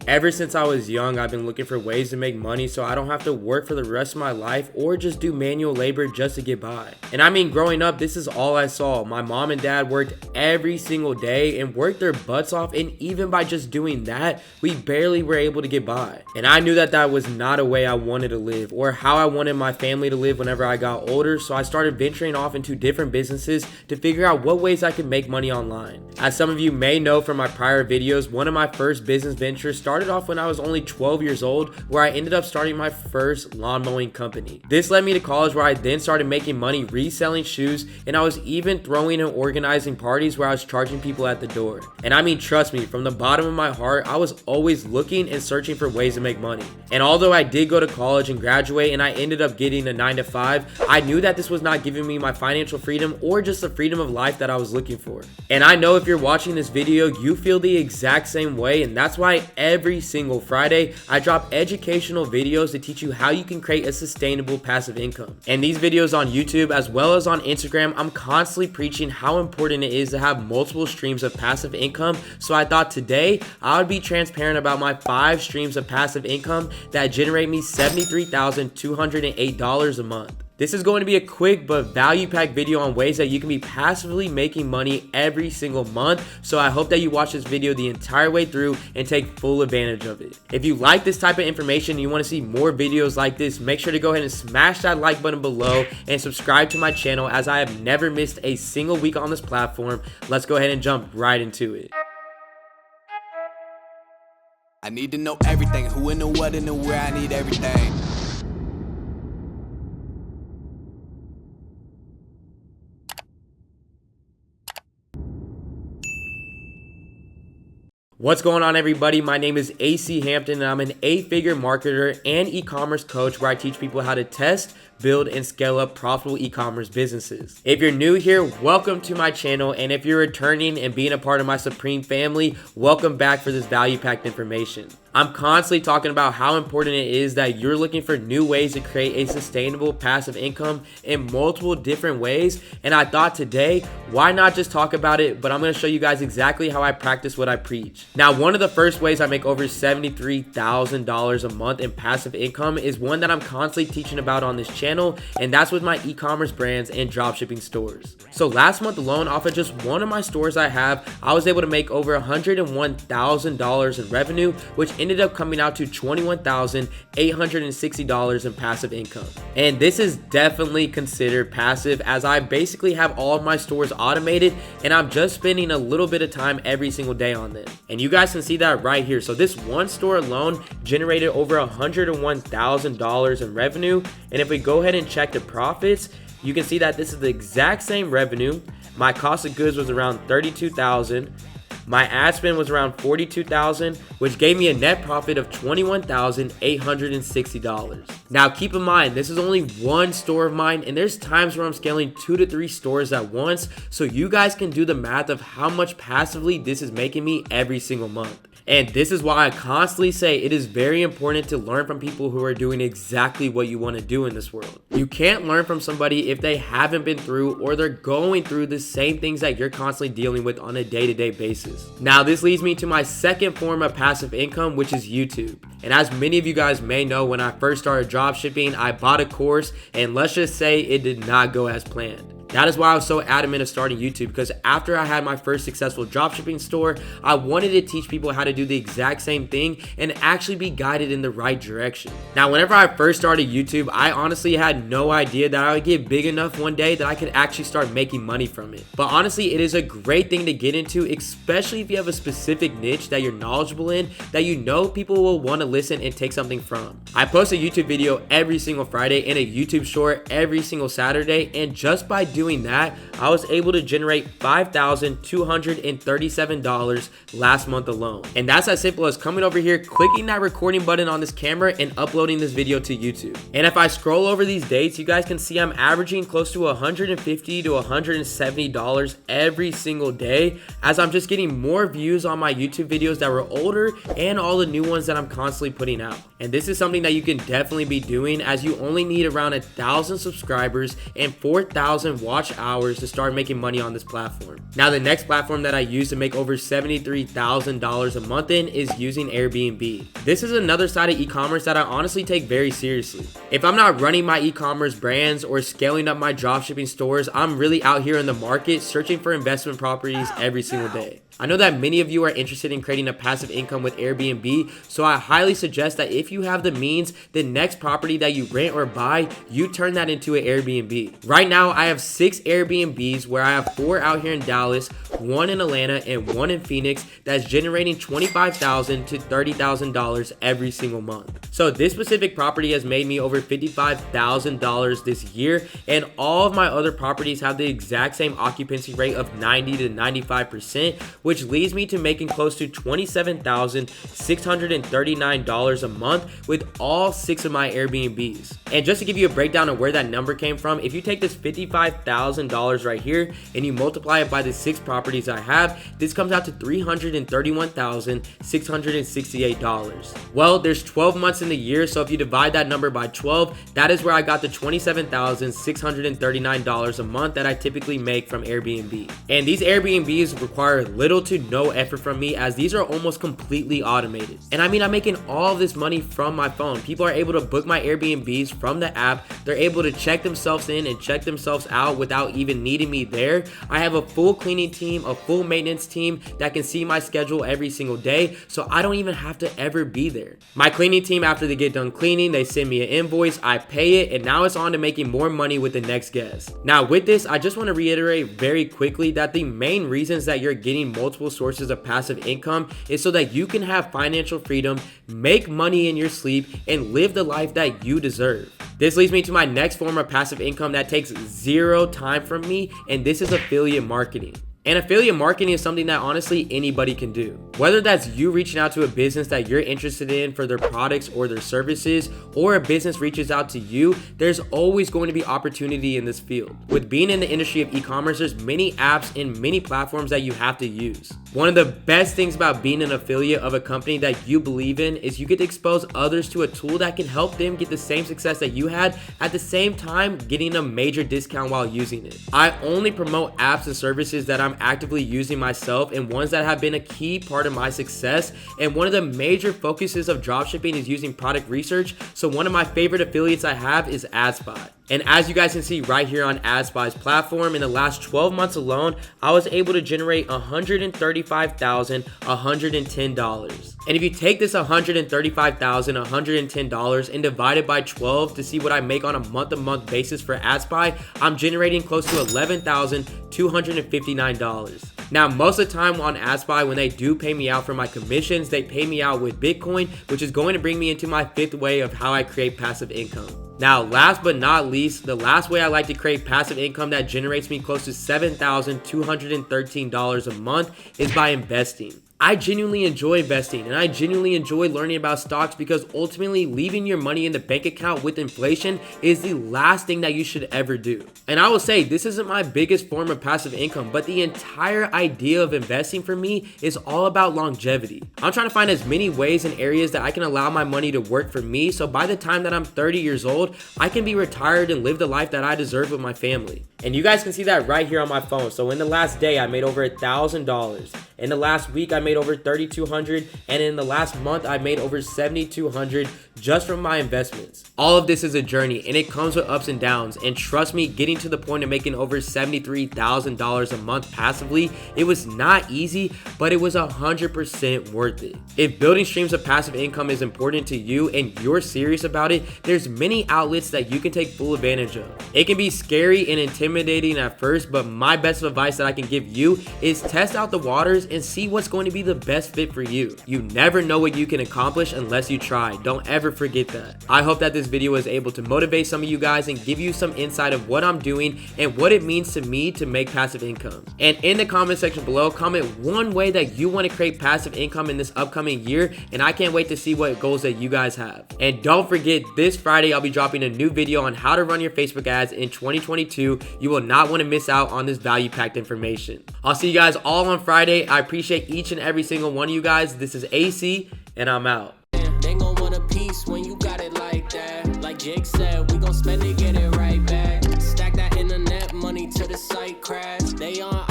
Ever since I was young, I've been looking for ways to make money so I don't have to work for the rest of my life or just do manual labor just to get by. And I mean, growing up, this is all I saw. My mom and dad worked every single day and worked their butts off, and even by just doing that, we barely were able to get by. And I knew that that was not a way I wanted to live or how I wanted my family to live whenever I got older, so I started venturing off into different businesses to figure out what ways I could make money online. As some of you may know from my prior videos, one of my first business ventures started off when I was only 12 years old, where I ended up starting my first lawn mowing company. This led me to college, where I then started making money reselling shoes, and I was even throwing and organizing parties where I was charging people at the door. And I mean, trust me, from the bottom of my heart, I was always looking and searching for ways to make money. And although I did go to college and graduate and I ended up getting a 9-to-5, I knew that this was not giving me my financial freedom or just the freedom of life that I was looking for. And I know if you're watching this video, you feel the exact same way, and that's why every single Friday I drop educational videos to teach you how you can create a sustainable passive income. And these videos on YouTube as well as on Instagram, I'm constantly preaching how important it is to have multiple streams of passive income. So I thought today I would be transparent about my 5 streams of passive income that generate me $73,208 a month. This is going to be a quick but value-packed video on ways that you can be passively making money every single month. So I hope that you watch this video the entire way through and take full advantage of it. If you like this type of information and you want to see more videos like this, make sure to go ahead and smash that like button below and subscribe to my channel, as I have never missed a single week on this platform. Let's go ahead and jump right into it. I need to know everything, who and the what and the where. I need everything. What's going on, everybody? My name is AC Hampton, and I'm an 8-figure marketer and e-commerce coach, where I teach people how to test, build, and scale up profitable e-commerce businesses. If you're new here, welcome to my channel, and if you're returning and being a part of my Supreme family, welcome back for this value-packed information. I'm constantly talking about how important it is that you're looking for new ways to create a sustainable passive income in multiple different ways, and I thought today, why not just talk about it, but I'm going to show you guys exactly how I practice what I preach. Now, one of the first ways I make over $73,000 a month in passive income is one that I'm constantly teaching about on this channel, and that's with my e-commerce brands and dropshipping stores. So last month alone, off of just one of my stores I have, I was able to make over $101,000 in revenue, which ended up coming out to $21,860 in passive income. And this is definitely considered passive, as I basically have all of my stores automated and I'm just spending a little bit of time every single day on them. And you guys can see that right here. So this one store alone generated over $101,000 in revenue. And if we go ahead and check the profits, you can see that this is the exact same revenue. My cost of goods was around $32,000. My ad spend was around $42,000, which gave me a net profit of $21,860. Now keep in mind, this is only one store of mine, and there's times where I'm scaling 2 to 3 stores at once, so you guys can do the math of how much passively this is making me every single month. And this is why I constantly say it is very important to learn from people who are doing exactly what you want to do in this world. You can't learn from somebody if they haven't been through or they're going through the same things that you're constantly dealing with on a day-to-day basis. Now, this leads me to my second form of passive income, which is YouTube. And as many of you guys may know, when I first started dropshipping, I bought a course, and let's just say it did not go as planned. That is why I was so adamant of starting YouTube, because after I had my first successful dropshipping store, I wanted to teach people how to do the exact same thing and actually be guided in the right direction. Now, whenever I first started YouTube, I honestly had no idea that I would get big enough one day that I could actually start making money from it. But honestly, it is a great thing to get into, especially if you have a specific niche that you're knowledgeable in, that you know people will want to listen and take something from. I post a YouTube video every single Friday and a YouTube short every single Saturday, and just by doing that, I was able to generate $5,237 last month alone. And that's as simple as coming over here, clicking that recording button on this camera, and uploading this video to YouTube. And if I scroll over these dates, you guys can see I'm averaging close to $150 to $170 every single day, as I'm just getting more views on my YouTube videos that were older and all the new ones that I'm constantly putting out. And this is something that you can definitely be doing, as you only need around 1,000 subscribers and 4,000 watch hours to start making money on this platform. Now, the next platform that I use to make over $73,000 a month in is using Airbnb. This is another side of e-commerce that I honestly take very seriously. If I'm not running my e-commerce brands or scaling up my dropshipping stores, I'm really out here in the market searching for investment properties every single day. I know that many of you are interested in creating a passive income with Airbnb, so I highly suggest that if you have the means, the next property that you rent or buy, you turn that into an Airbnb. Right now, I have 6 Airbnbs where I have 4 out here in Dallas, 1 in Atlanta, and 1 in Phoenix that's generating $25,000 to $30,000 every single month. So this specific property has made me over $55,000 this year, and all of my other properties have the exact same occupancy rate of 90 to 95%, which leads me to making close to $27,639 a month with all 6 of my Airbnbs. And just to give you a breakdown of where that number came from, if you take this $55,000 right here and you multiply it by the 6 properties I have, this comes out to $331,668. Well, there's 12 months in the year, so if you divide that number by 12, that is where I got the $27,639 a month that I typically make from Airbnb. And these Airbnbs require little to no effort from me, as these are almost completely automated. And I mean, I'm making all this money from my phone. People are able to book my Airbnbs from the app. They're able to check themselves in and check themselves out without even needing me there. I have a full cleaning team, a full maintenance team that can see my schedule every single day, so I don't even have to ever be there. My cleaning team, after they get done cleaning, they send me an invoice, I pay it, and now it's on to making more money with the next guest. Now with this, I just want to reiterate very quickly that the main reasons that you're getting multiple sources of passive income is so that you can have financial freedom, make money in your sleep, and live the life that you deserve. This leads me to my next form of passive income that takes 0 time from me, and this is affiliate marketing. And affiliate marketing is something that honestly anybody can do. Whether that's you reaching out to a business that you're interested in for their products or their services, or a business reaches out to you, there's always going to be opportunity in this field. With being in the industry of e-commerce, there's many apps and many platforms that you have to use. One of the best things about being an affiliate of a company that you believe in is you get to expose others to a tool that can help them get the same success that you had, at the same time getting a major discount while using it. I only promote apps and services that I'm actively using myself, and ones that have been a key part of my success. And one of the major focuses of dropshipping is using product research. So one of my favorite affiliates I have is AdSpot. And as you guys can see right here on AdSpot's platform, in the last 12 months alone, I was able to generate $135,110. And if you take this $135,110 and divide it by 12 to see what I make on a month-to-month basis for AdSpot, I'm generating close to $11,259. Now, most of the time on AdSpot, when they do pay me out for my commissions, they pay me out with Bitcoin, which is going to bring me into my 5th way of how I create passive income. Now, last but not least, the last way I like to create passive income that generates me close to $7,213 a month is by investing. I genuinely enjoy investing, and I genuinely enjoy learning about stocks, because ultimately leaving your money in the bank account with inflation is the last thing that you should ever do. And I will say, this isn't my biggest form of passive income, but the entire idea of investing for me is all about longevity. I'm trying to find as many ways and areas that I can allow my money to work for me, so by the time that I'm 30 years old, I can be retired and live the life that I deserve with my family. And you guys can see that right here on my phone. So in the last day, I made over $1,000. In the last week, I made over $3,200, and in the last month, I made over $7,200 just from my investments. All of this is a journey, and it comes with ups and downs. And trust me, getting to the point of making over $73,000 a month passively, it was not easy, but it was 100% worth it. If building streams of passive income is important to you and you're serious about it, there's many outlets that you can take full advantage of. It can be scary and intimidating at first, but my best advice that I can give you is test out the waters and see what's going to be the best fit for you. You never know what you can accomplish unless you try. Don't ever forget that. I hope that this video was able to motivate some of you guys and give you some insight of what I'm doing and what it means to me to make passive income. And in the comment section below, comment one way that you want to create passive income in this upcoming year, and I can't wait to see what goals that you guys have. And don't forget, this Friday I'll be dropping a new video on how to run your Facebook ads in 2022. You will not want to miss out on this value-packed information. I'll see you guys all on Friday. I appreciate each and every single one of you guys. This is AC, and I'm out. They gon' want a piece when you got it like that. Like Jake said, we gon' spend it, get it right back. Stack that internet money till the site crash. They on